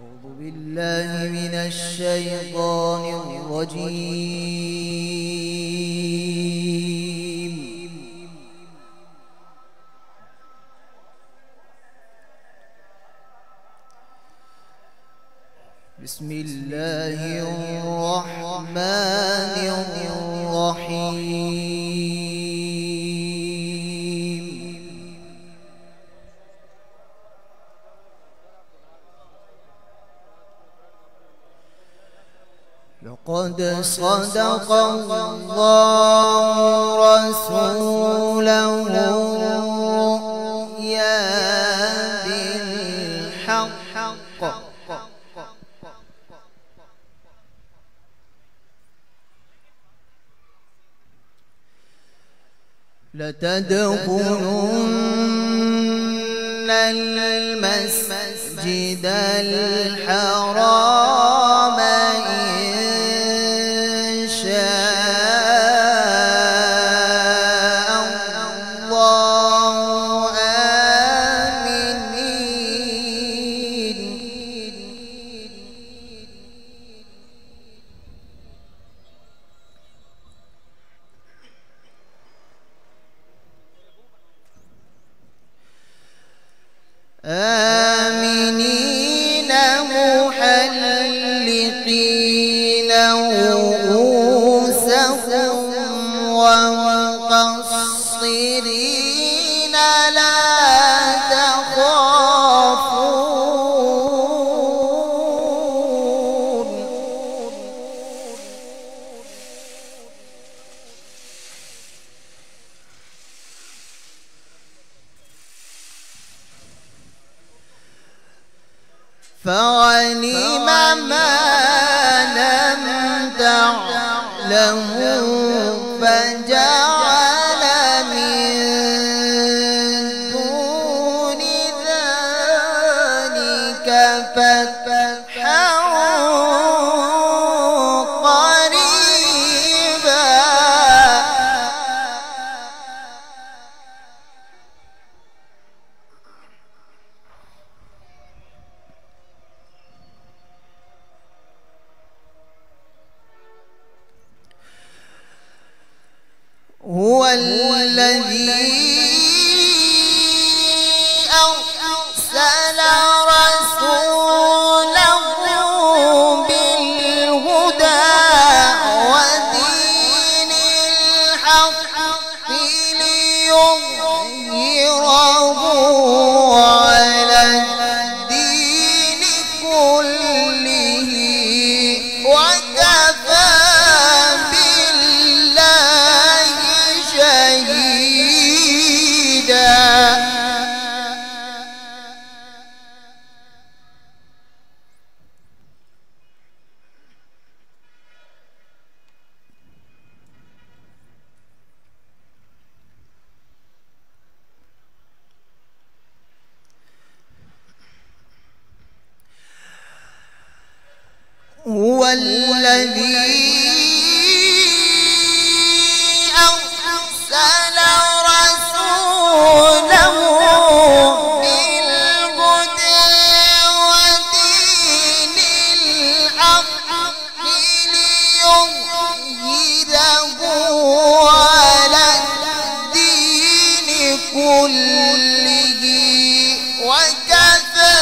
أعوذ بالله من الشيطان الرجيم. بسم الله الرحمن الرحيم. لقد صدق الله رسوله الرؤيا بالحق لتدخلن المسجد الحرام إن شاء الله آمنين. آمنين محلقين رؤوسهم ومقصرين لا تخافون. فعلم ما لم تعلموا فجعل من دون ذلك فتحا قريبا. هو الذي أرسل رسوله بالهدى ودين الحق ليظهره على الدين كله وكفى هو الذي أرسل رسوله بالهدى ودين الحق ليظهره على الدين كله وكفى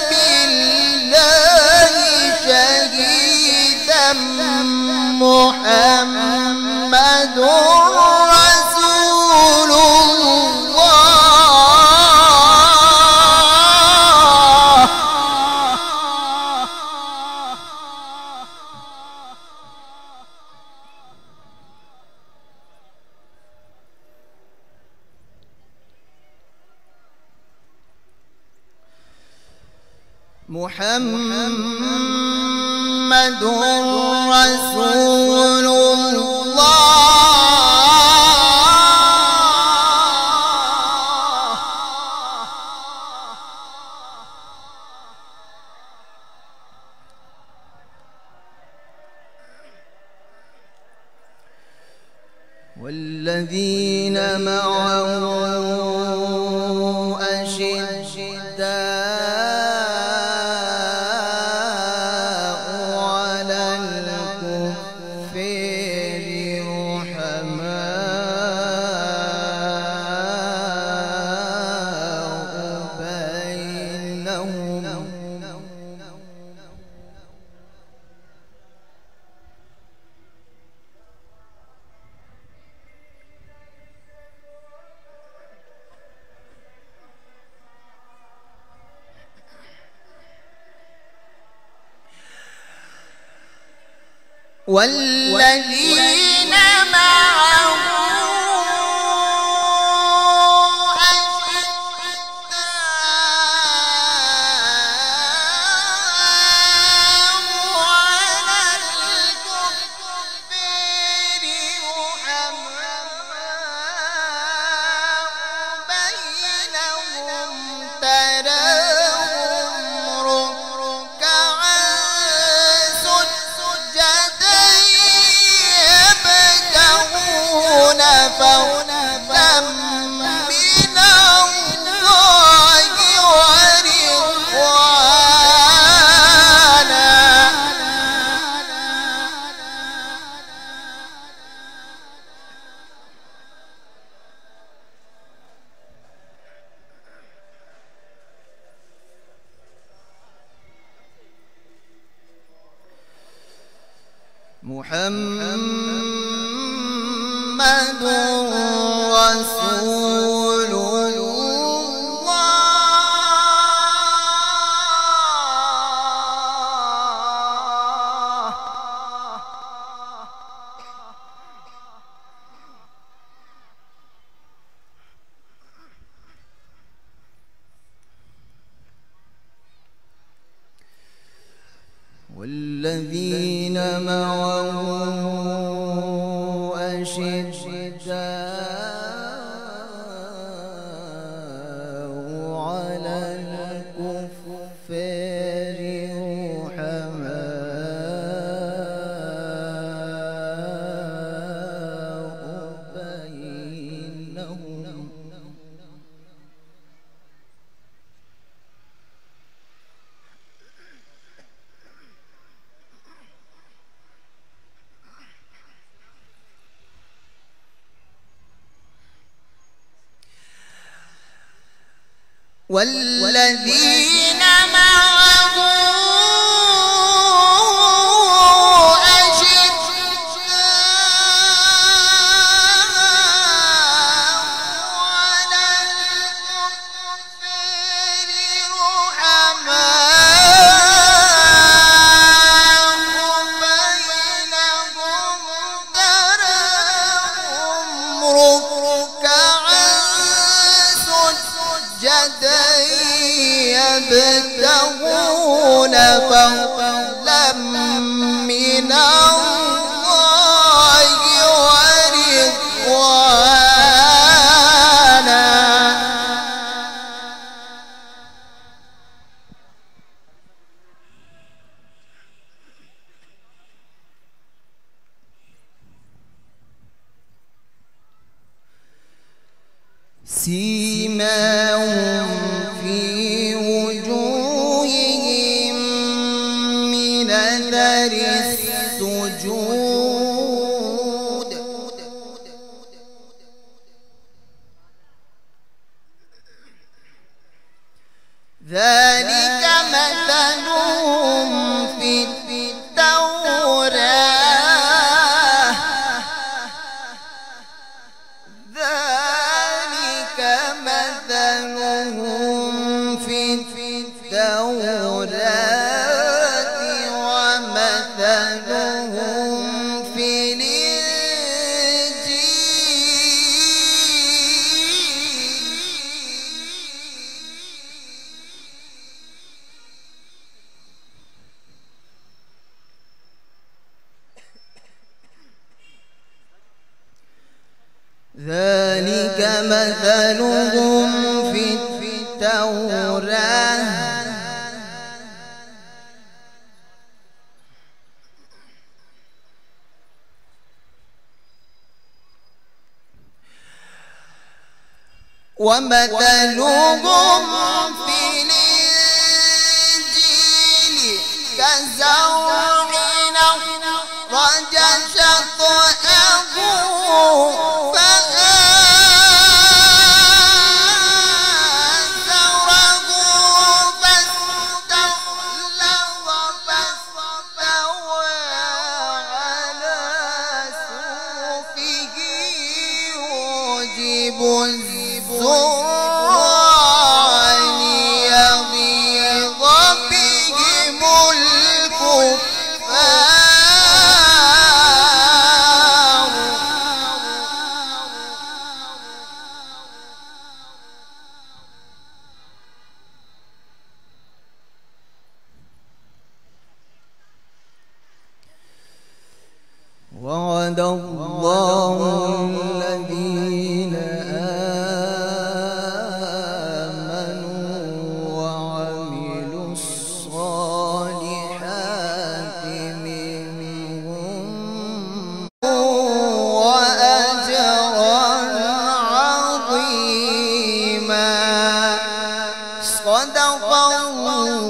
بالله شهيدا. محمد رسول الله. محمد رسول الله. والذين معه أشداء والذين معه محمد رسول والذين معه أشداء على الكفار رحماء بينهم والذين معه يبتغون فضلا من الله ورضوانا سيماهم في وجوههم من أثر السجود ذلك مثلهم في التوراة ذلك مثلهم في التوراة ومثلهم في الإنجيل ذلك مثلهم في التوراة ومثلهم في الإنجيل كزرع أخرج شطأه فآزره وعد الله الذين آمنوا وعملوا الصالحات منهم وأجرا عظيما. صدق الله